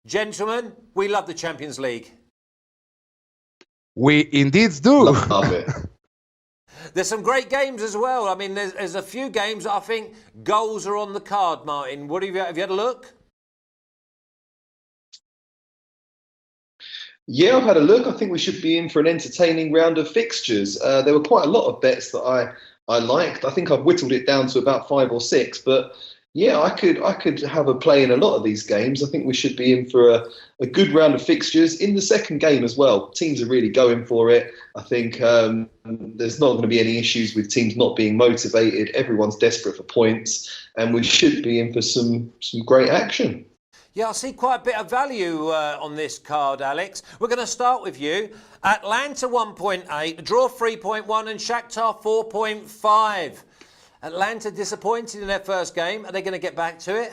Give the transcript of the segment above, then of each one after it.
Gentlemen, we love the Champions League. We indeed do. Love it. There's some great games as well. I mean, there's a few games that I think goals are on the card, Martin. What have you had a look? Yeah, I've had a look. I think we should be in for an entertaining round of fixtures. There were quite a lot of bets that I liked. I think I've whittled it down to about 5 or 6, but yeah, I could have a play in a lot of these games. I think we should be in for a good round of fixtures in the second game as well. Teams are really going for it. I think there's not going to be any issues with teams not being motivated. Everyone's desperate for points, and we should be in for some great action. Yeah, I see quite a bit of value on this card, Alex. We're going to start with you. Atlanta 1.8, draw 3.1 and Shakhtar 4.5. Atlanta disappointed in their first game. Are they going to get back to it?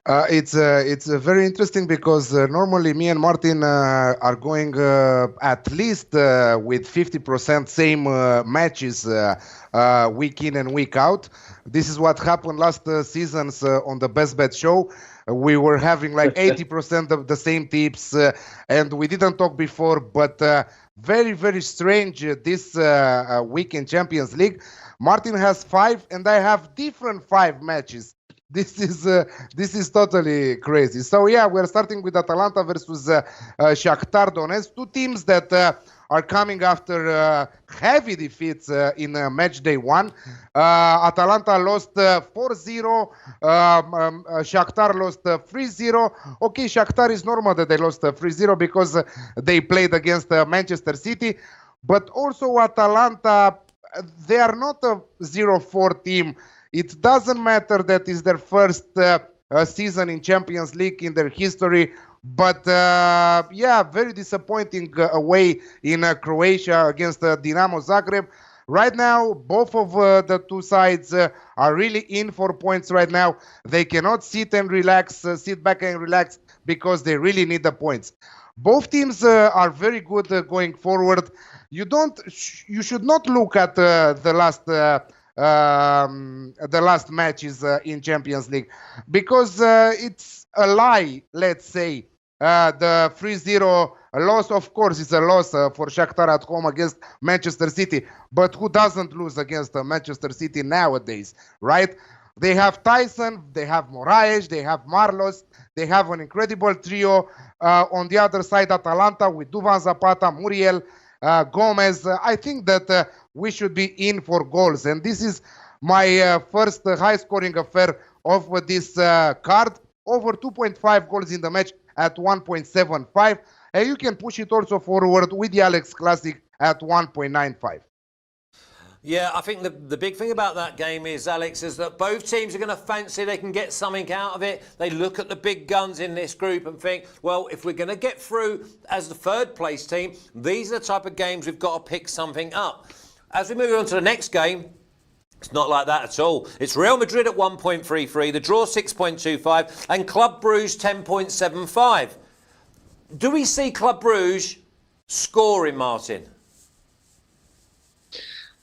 It's very interesting because normally me and Martin are going at least with 50% same matches week in and week out. This is what happened last seasons on the Best Bet show. We were having like 80% of the same tips, and we didn't talk before, but very, very strange this week in Champions League. Martin has 5 and I have different 5 matches. This is totally crazy. So yeah, we're starting with Atalanta versus Shakhtar Donetsk, 2 teams that are coming after heavy defeats in match day 1. Atalanta lost 4-0. Shakhtar lost 3-0. Okay, Shakhtar is normal that they lost 3-0 because they played against Manchester City. But also Atalanta, they are not a 0-4 team. It doesn't matter that it's their first season in Champions League in their history. But yeah, very disappointing away in Croatia against Dinamo Zagreb. Right now, both of the 2 sides are really in for points right now. They cannot sit back and relax because they really need the points. Both teams are very good going forward. You should not look at the last matches in Champions League because it's a lie, let's say. The 3-0 loss, of course, is a loss for Shakhtar at home against Manchester City. But who doesn't lose against Manchester City nowadays, right? They have Tyson, they have Moraes, they have Marlos, they have an incredible trio. On the other side, Atalanta with Duvan Zapata, Muriel, Gomez. I think that we should be in for goals. And this is my first high-scoring affair of this card. Over 2.5 goals in the match at 1.75. And you can push it also forward with the Alex Classic at 1.95. Yeah, I think the big thing about that game is, Alex, is that both teams are going to fancy they can get something out of it. They look at the big guns in this group and think, well, if we're going to get through as the third place team, these are the type of games we've got to pick something up. As we move on to the next game, it's not like that at all. It's Real Madrid at 1.33, the draw 6.25, and Club Brugge 10.75. Do we see Club Brugge scoring, Martin?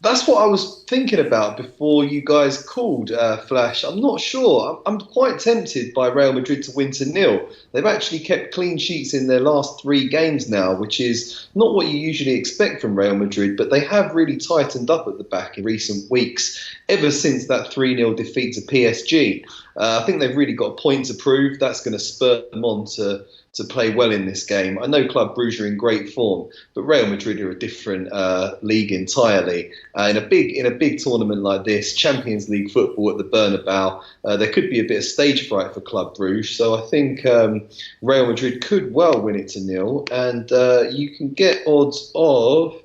That's what I was thinking about before you guys called, Flash. I'm not sure. I'm quite tempted by Real Madrid to win 0. They've actually kept clean sheets in their last 3 games now, which is not what you usually expect from Real Madrid, but they have really tightened up at the back in recent weeks, ever since that 3-0 defeat to PSG. I think they've really got a point to prove. That's going to spur them on to play well in this game. I know Club Brugge are in great form, but Real Madrid are a different league entirely. In a big tournament like this, Champions League football at the Bernabeu, there could be a bit of stage fright for Club Brugge. So I think Real Madrid could well win it 0, and you can get odds of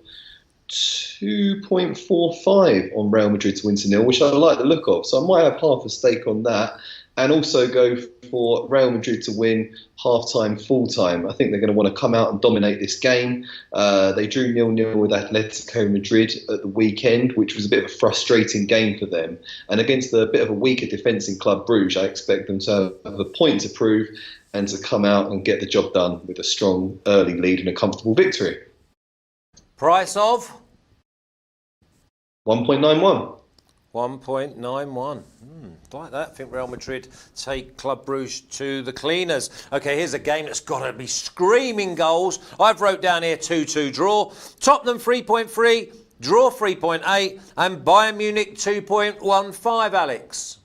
2.45 on Real Madrid to win 0, which I like the look of. So I might have half a stake on that. And also go for Real Madrid to win half-time, full-time. I think they're going to want to come out and dominate this game. They drew 0-0 with Atletico Madrid at the weekend, which was a bit of a frustrating game for them. And against a bit of a weaker defence in Club Brugge, I expect them to have a point to prove and to come out and get the job done with a strong early lead and a comfortable victory. Price of? 1.91. 1.91. Like that. I think Real Madrid take Club Brugge to the cleaners. Okay, here's a game that's got to be screaming goals. I've wrote down here 2-2 draw. Tottenham 3.3, draw 3.8, and Bayern Munich 2.15, Alex.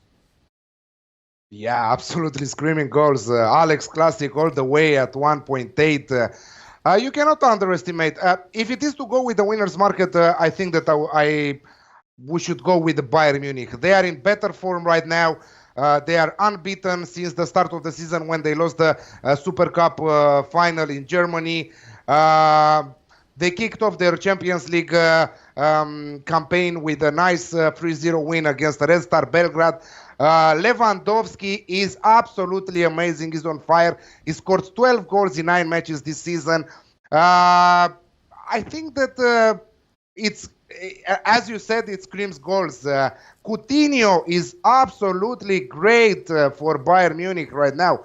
Yeah, absolutely screaming goals. Alex Classic all the way at 1.8. You cannot underestimate. If it is to go with the winner's market, I think that we should go with the Bayern Munich. They are in better form right now. They are unbeaten since the start of the season when they lost the Super Cup final in Germany. They kicked off their Champions League campaign with a nice 3-0 win against Red Star Belgrade. Lewandowski is absolutely amazing. He's on fire. He scored 12 goals in 9 matches this season. I think that it's, as you said, it screams goals. Coutinho is absolutely great for Bayern Munich right now.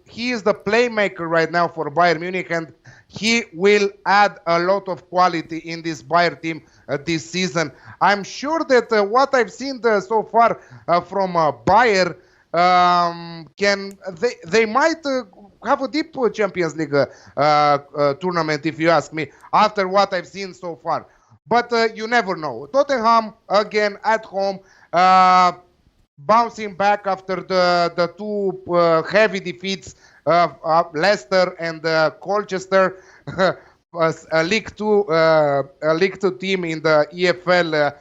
He is the playmaker right now for Bayern Munich, and he will add a lot of quality in this Bayern team this season. I'm sure that what I've seen so far from Bayern, they might have a deep Champions League tournament, if you ask me, after what I've seen so far. But you never know. Tottenham, again, at home, bouncing back after the two heavy defeats of Leicester and Colchester, a League Two team in the EFL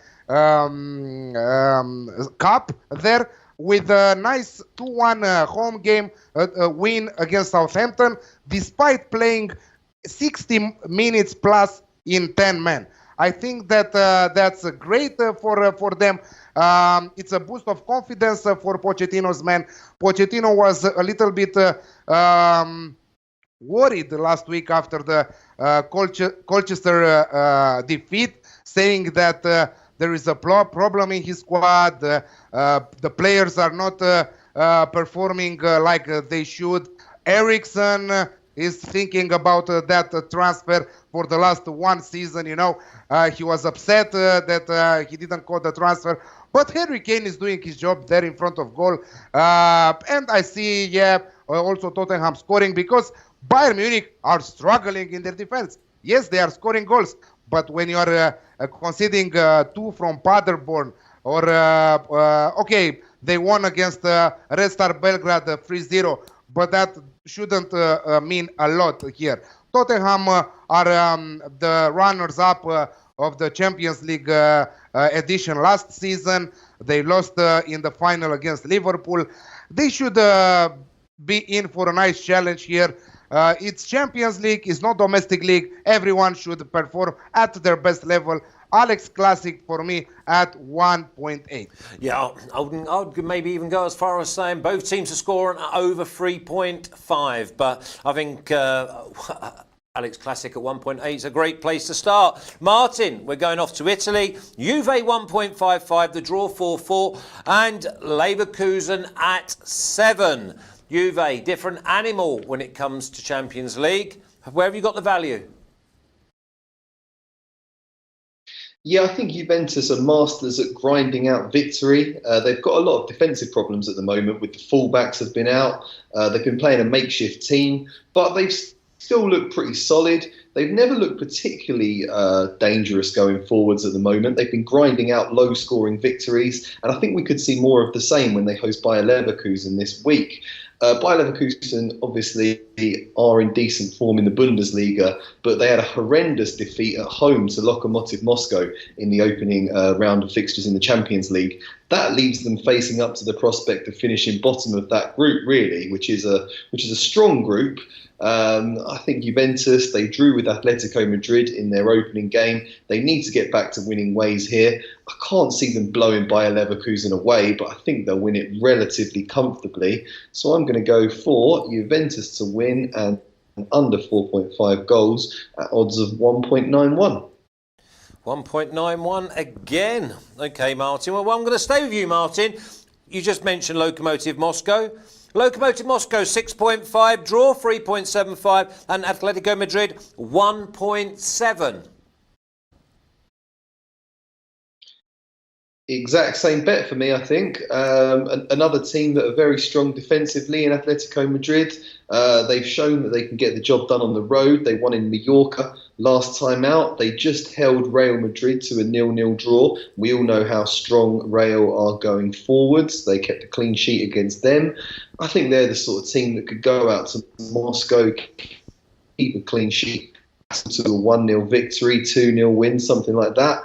Cup there, with a nice 2-1 home game win against Southampton, despite playing 60 minutes plus in 10 men. I think that that's great for them. It's a boost of confidence for Pochettino's men. Pochettino was a little bit worried last week after the Colchester defeat, saying that there is a problem in his squad. The players are not performing like they should. Eriksen is thinking about that transfer for the last one season. You know, he was upset that he didn't call the transfer. But Harry Kane is doing his job there in front of goal. And I see, also Tottenham scoring, because Bayern Munich are struggling in their defense. Yes, they are scoring goals. But when you are conceding 2 from Paderborn, or, okay, they won against Red Star Belgrade 3-0, but that shouldn't mean a lot here. Tottenham are the runners-up of the Champions League edition last season. They lost in the final against Liverpool. They should be in for a nice challenge here. It's Champions League, it's not domestic league. Everyone should perform at their best level. Alex Classic for me at 1.8. Yeah, I would maybe even go as far as saying both teams are scoring over 3.5, but I think Alex Classic at 1.8 is a great place to start. Martin, we're going off to Italy. Juve 1.55, the draw 4-4, and Leverkusen at 7. Juve, different animal when it comes to Champions League. Where have you got the value? Yeah, I think Juventus are masters at grinding out victory. They've got a lot of defensive problems at the moment. With the fullbacks have been out. They've been playing a makeshift team, but they've still looked pretty solid. They've never looked particularly dangerous going forwards at the moment. They've been grinding out low-scoring victories, and I think we could see more of the same when they host Bayer Leverkusen this week. Bayer Leverkusen obviously are in decent form in the Bundesliga, but they had a horrendous defeat at home to Lokomotiv Moscow in the opening round of fixtures in the Champions League. That leaves them facing up to the prospect of finishing bottom of that group, really, which is a strong group. I think Juventus, they drew with Atletico Madrid in their opening game. They need to get back to winning ways here. I can't see them blowing Bayer Leverkusen away, but I think they'll win it relatively comfortably. So I'm going to go for Juventus to win and under 4.5 goals at odds of 1.91. 1.91 again. Okay, Martin. Well, I'm going to stay with you, Martin. You just mentioned Lokomotiv Moscow. Lokomotiv Moscow 6.5, draw 3.75, and Atletico Madrid 1.7. Exact same bet for me, I think. Another team that are very strong defensively in Atletico Madrid. They've shown that they can get the job done on the road. They won in Mallorca last time out. They just held Real Madrid to a 0-0 draw. We all know how strong Real are going forwards. They kept a clean sheet against them. I think they're the sort of team that could go out to Moscow, keep a clean sheet, to a 1-0 victory, 2-0 win, something like that.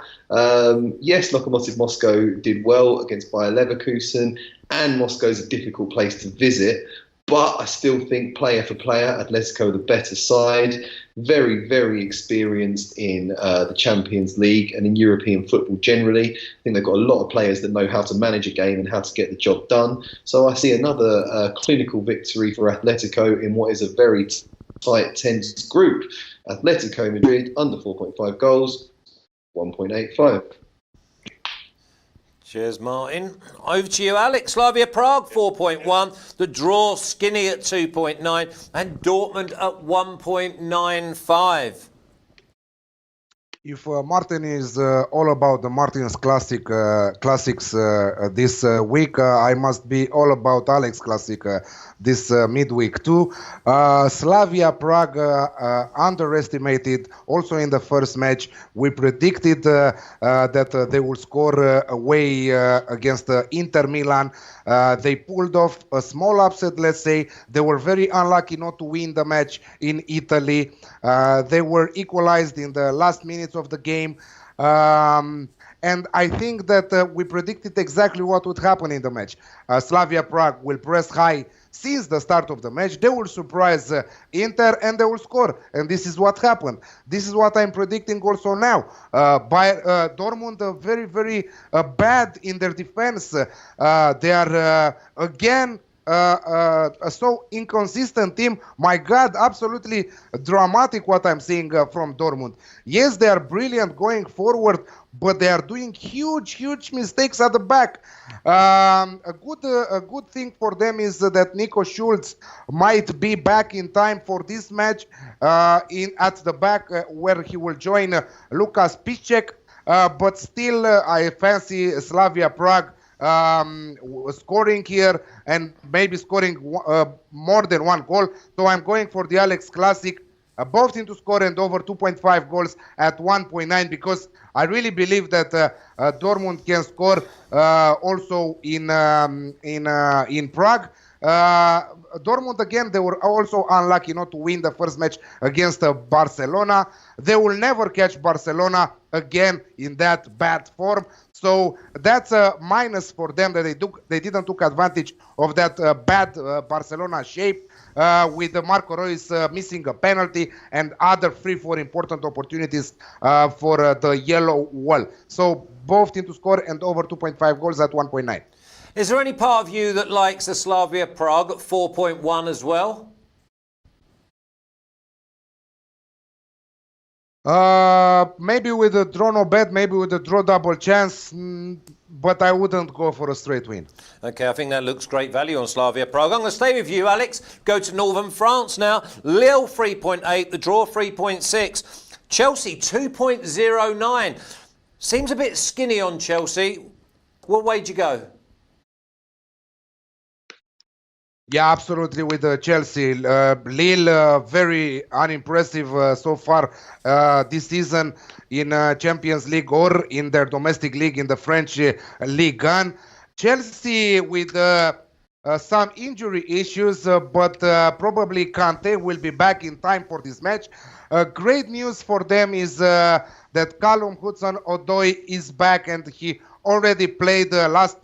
Yes, Lokomotiv Moscow did well against Bayer Leverkusen, and Moscow's a difficult place to visit. But I still think player for player, Atletico the better side. Very, very experienced in the Champions League and in European football generally. I think they've got a lot of players that know how to manage a game and how to get the job done. So I see another clinical victory for Atletico in what is a very tight, tense group. Atletico Madrid under 4.5 goals, 1.85. Cheers, Martin. Over to you, Alex. Slavia Prague, 4.1. The draw, skinny at 2.9. And Dortmund at 1.95. If Martin is all about the Martin's classics this week, I must be all about Alex Classic this midweek too. Slavia Prague underestimated also in the first match. We predicted that they will score away against Inter Milan. They pulled off a small upset, let's say. They were very unlucky not to win the match in Italy. They were equalized in the last minutes of the game. And I think that we predicted exactly what would happen in the match. Slavia Prague will press high since the start of the match. They will surprise Inter and they will score. And this is what happened. This is what I'm predicting also now. Dortmund are very, very bad in their defense. They are again a so inconsistent team. My God, absolutely dramatic what I'm seeing from Dortmund. Yes, they are brilliant going forward, but they are doing huge mistakes at the back. A good thing for them is that Nico Schulz might be back in time for this match at the back where he will join Lukas Piszczek. But still, I fancy Slavia Prague scoring here and maybe scoring more than one goal. So I'm going for the Alex Classic, both teams to score and over 2.5 goals at 1.9, because I really believe that Dortmund can score also in Prague. Dortmund, again, they were also unlucky not to win the first match against Barcelona. They will never catch Barcelona again in that bad form. So that's a minus for them that they didn't take advantage of that bad Barcelona shape with Marco Reus missing a penalty and other 3-4 important opportunities for the yellow wall. So both teams to score and over 2.5 goals at 1.9. Is there any part of you that likes the Slavia Prague at 4.1 as well? Maybe with a draw no bet, maybe with a draw double chance, but I wouldn't go for a straight win. Okay, I think that looks great value on Slavia Prague. I'm going to stay with you, Alex. Go to northern France now. Lille 3.8, the draw 3.6. Chelsea 2.09. Seems a bit skinny on Chelsea. What way do you go? Yeah, absolutely with Chelsea. Lille, very unimpressive so far this season in Champions League or in their domestic league in the French Ligue 1. Chelsea with some injury issues, but probably Kante will be back in time for this match. Great news for them is that Callum Hudson-Odoi is back, and he already played last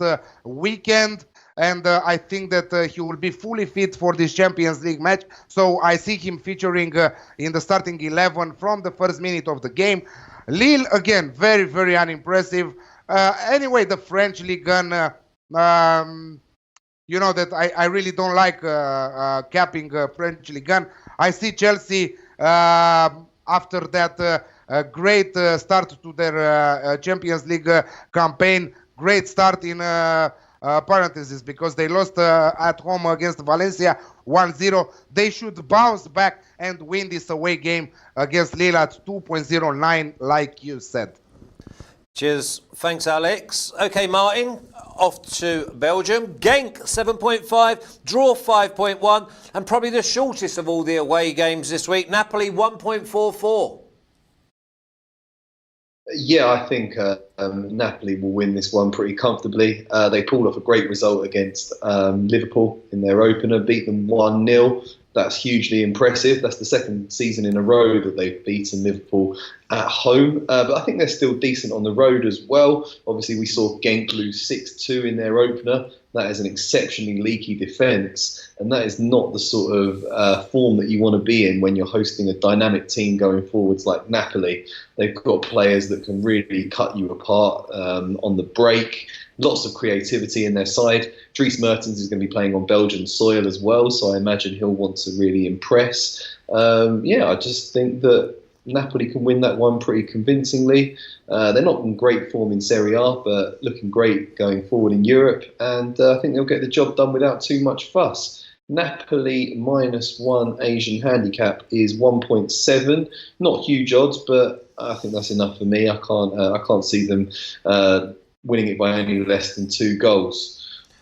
weekend. And I think that he will be fully fit for this Champions League match. So I see him featuring in the starting 11 from the first minute of the game. Lille, again, very, very unimpressive. Anyway, the French Ligue 1, you know that I really don't like capping French Ligue 1. I see Chelsea after that great start to their Champions League campaign. Great start in parentheses, because they lost at home against Valencia 1-0. They should bounce back and win this away game against Lille at 2.09, like you said. Cheers. Thanks, Alex. OK, Martin, off to Belgium. Genk, 7.5, draw 5.1, and probably the shortest of all the away games this week. Napoli, 1.44. Yeah, I think Napoli will win this one pretty comfortably. They pulled off a great result against Liverpool in their opener, beat them 1-0. That's hugely impressive. That's the second season in a row that they've beaten Liverpool at home. But I think they're still decent on the road as well. Obviously, we saw Genk lose 6-2 in their opener. That is an exceptionally leaky defence. And that is not the sort of form that you want to be in when you're hosting a dynamic team going forwards like Napoli. They've got players that can really cut you apart on the break. Lots of creativity in their side. Dries Mertens is going to be playing on Belgian soil as well, so I imagine he'll want to really impress. I just think that Napoli can win that one pretty convincingly. They're not in great form in Serie A, but looking great going forward in Europe, and I think they'll get the job done without too much fuss. Napoli -1 Asian handicap is 1.7. Not huge odds, but I think that's enough for me. I can't see them winning it by any less than 2 goals.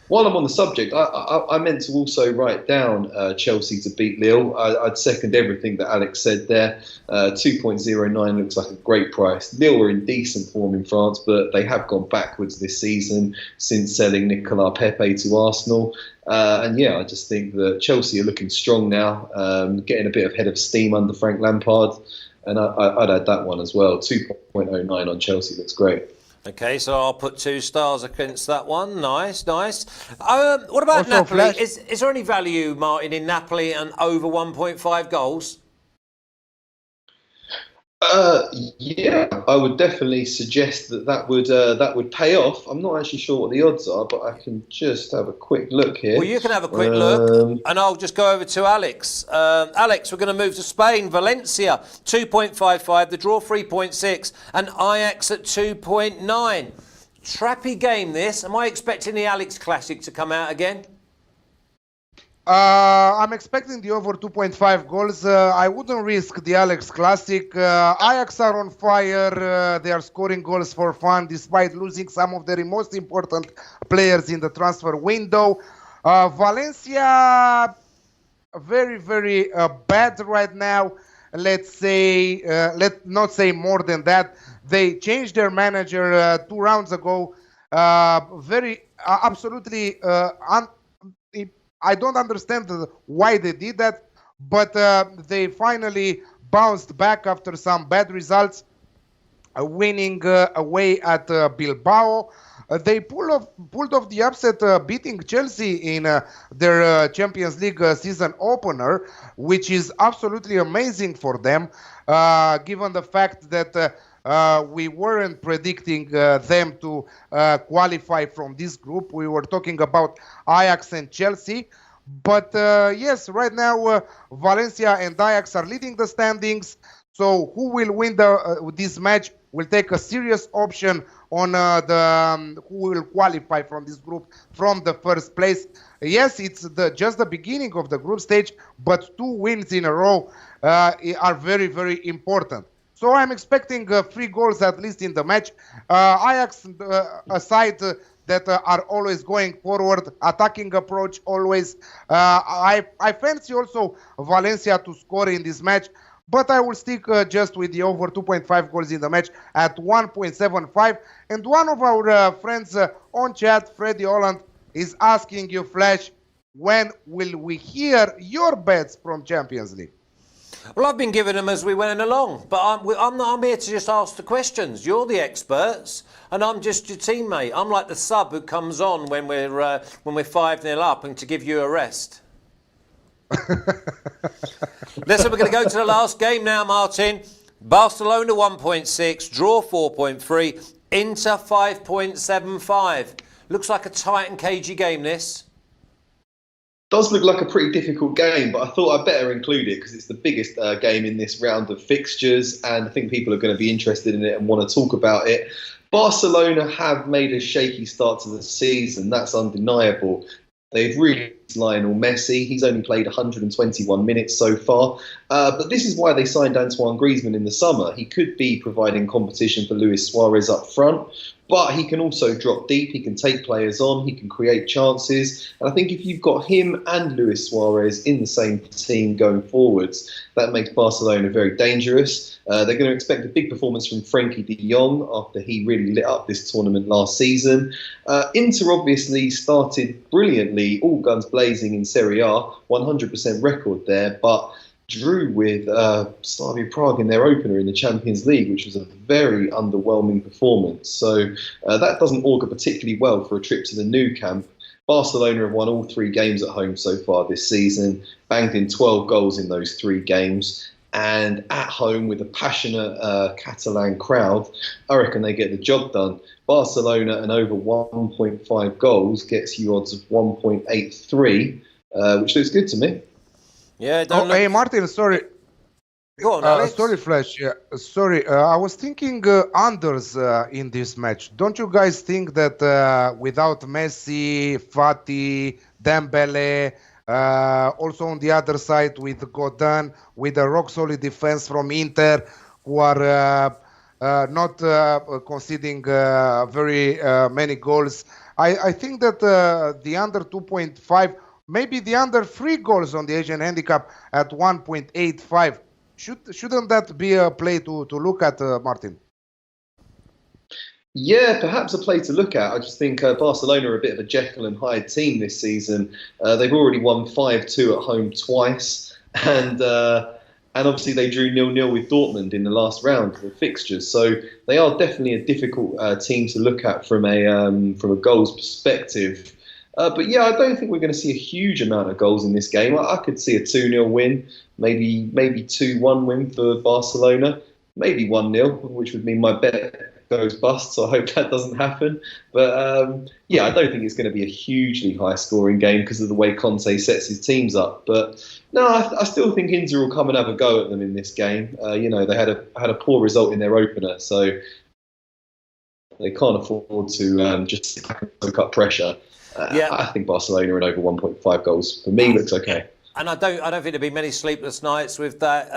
While I'm on the subject, I meant to also write down Chelsea to beat Lille. I'd second everything that Alex said there. 2.09 looks like a great price. Lille are in decent form in France, but they have gone backwards this season since selling Nicolas Pepe to Arsenal. I just think that Chelsea are looking strong now, getting a bit of head of steam under Frank Lampard. And I'd add that one as well. 2.09 on Chelsea looks great. OK, so I'll put 2 stars against that one. Nice. What about also Napoli? Is there any value, Martin, in Napoli and over 1.5 goals? Yeah, I would definitely suggest that would pay off. I'm not actually sure what the odds are, but I can just have a quick look here. Well, you can have a quick look, and I'll just go over to Alex. Alex, we're going to move to Spain. Valencia, 2.55, the draw 3.6, and Ajax at 2.9. Trappy game this. Am I expecting the Alex Classic to come out again? I'm expecting the over 2.5 goals. I wouldn't risk the Alex Classic. Ajax are on fire. They are scoring goals for fun despite losing some of their most important players in the transfer window. Valencia, very, very bad right now. Let's not say more than that. They changed their manager 2 rounds ago. Absolutely I don't understand why they did that, but they finally bounced back after some bad results, winning away at Bilbao. They pulled off the upset, beating Chelsea in their Champions League season opener, which is absolutely amazing for them, given the fact that we weren't predicting them to qualify from this group. We were talking about Ajax and Chelsea. But yes, right now Valencia and Ajax are leading the standings. So who will win this match will take a serious option on who will qualify from this group from the first place. Yes, it's just the beginning of the group stage, but 2 wins in a row are very, very important. So I'm expecting 3 goals at least in the match. Ajax, a side that are always going forward, attacking approach always. I fancy also Valencia to score in this match, but I will stick just with the over 2.5 goals in the match at 1.75. And one of our friends on chat, Freddie Holland, is asking you, Flash, when will we hear your bets from Champions League? Well, I've been giving them as we went along, but I'm here to just ask the questions. You're the experts, and I'm just your teammate. I'm like the sub who comes on when we're 5-0 up and to give you a rest. Listen, we're going to go to the last game now, Martin. Barcelona 1.6, draw 4.3, Inter 5.75. Looks like a tight and cagey game, this. Does look like a pretty difficult game, but I thought I'd better include it because it's the biggest game in this round of fixtures, and I think people are going to be interested in it and want to talk about it. Barcelona have made a shaky start to the season, that's undeniable. They've really Lionel Messi. He's only played 121 minutes so far. But this is why they signed Antoine Griezmann in the summer. He could be providing competition for Luis Suarez up front, but he can also drop deep. He can take players on. He can create chances. And I think if you've got him and Luis Suarez in the same team going forwards, that makes Barcelona very dangerous. They're going to expect a big performance from Frenkie de Jong after he really lit up this tournament last season. Inter obviously started brilliantly, all guns blazing in Serie A, 100% record there, but drew with Slavia Prague in their opener in the Champions League, which was a very underwhelming performance. So that doesn't augur particularly well for a trip to the Nou Camp. Barcelona have won all 3 games at home so far this season, banged in 12 goals in those 3 games. And at home with a passionate Catalan crowd, I reckon they get the job done. Barcelona and over 1.5 goals gets you odds of 1.83, which looks good to me. Yeah. Hey, Martin, sorry. Go on, Alex. Sorry, Flash. Sorry, I was thinking unders in this match. Don't you guys think that without Messi, Fati, Dembele, also on the other side with Godin, with a rock-solid defense from Inter, who are not conceding very many goals, I think that the under 2.5, maybe the under 3 goals on the Asian handicap at 1.85, shouldn't that be a play to look at, Martin? Yeah, perhaps a play to look at. I just think Barcelona are a bit of a Jekyll and Hyde team this season. They've already won 5-2 at home twice, and obviously they drew 0-0 with Dortmund in the last round of the fixtures. So they are definitely a difficult team to look at from a goals perspective. But yeah, I don't think we're going to see a huge amount of goals in this game. I could see a 2-0 win, maybe 2-1 win for Barcelona, maybe 1-0, which would mean my bet goes bust, so I hope that doesn't happen. But yeah, I don't think it's going to be a hugely high-scoring game because of the way Conte sets his teams up. But no, I still think Inter will come and have a go at them in this game. They had a poor result in their opener, so they can't afford to just soak up pressure. I think Barcelona and over 1.5 goals for me looks okay. And I don't think there'll be many sleepless nights with that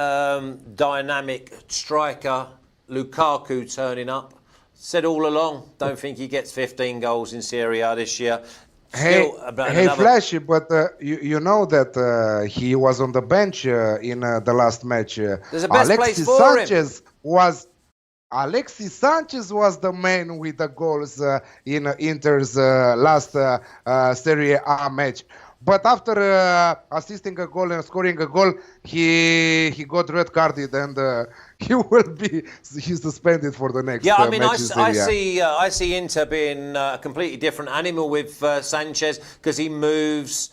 dynamic striker Lukaku turning up. Said all along, don't think he gets 15 goals in Serie A this year. Hey, Flashy, but you know that he was on the bench in the last match. There's a best place for him. Alexis Sanchez was the man with the goals in Inter's last Serie A match. But after assisting a goal and scoring a goal, he got red carded and he's suspended for the next. Yeah, I mean, match I see Inter being a completely different animal with Sanchez because he moves,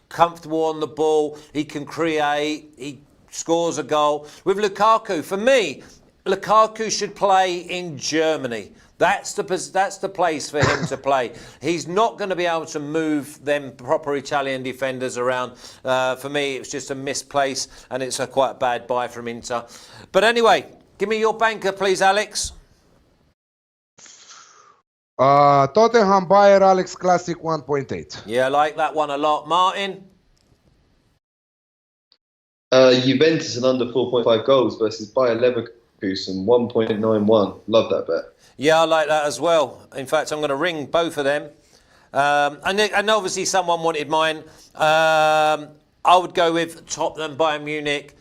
comfortable on the ball, he can create, he scores a goal. With Lukaku, for me, Lukaku should play in Germany. That's the place for him to play. He's not going to be able to move them proper Italian defenders around. For me, it's just a misplace, and it's a quite bad buy from Inter. But anyway, give me your banker, please, Alex. Tottenham Bayern Alex Classic 1.8. Yeah, I like that one a lot. Martin? Juventus and under 4.5 goals versus Bayer Leverkusen 1.91. Love that bet. Yeah, I like that as well. In fact, I'm going to ring both of them. And obviously someone wanted mine. I would go with Tottenham, Bayern Munich.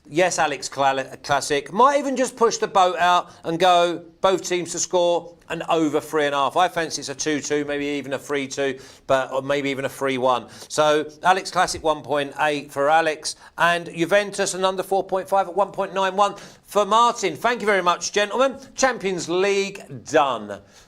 Yes, Alex Classic. Might even just push the boat out and go both teams to score and over 3.5. I fancy it's a 2-2, maybe even a 3-2, or maybe even a 3-1. So Alex Classic 1.8 for Alex, and Juventus and under 4.5 at 1.91 for Martin. Thank you very much, gentlemen. Champions League done.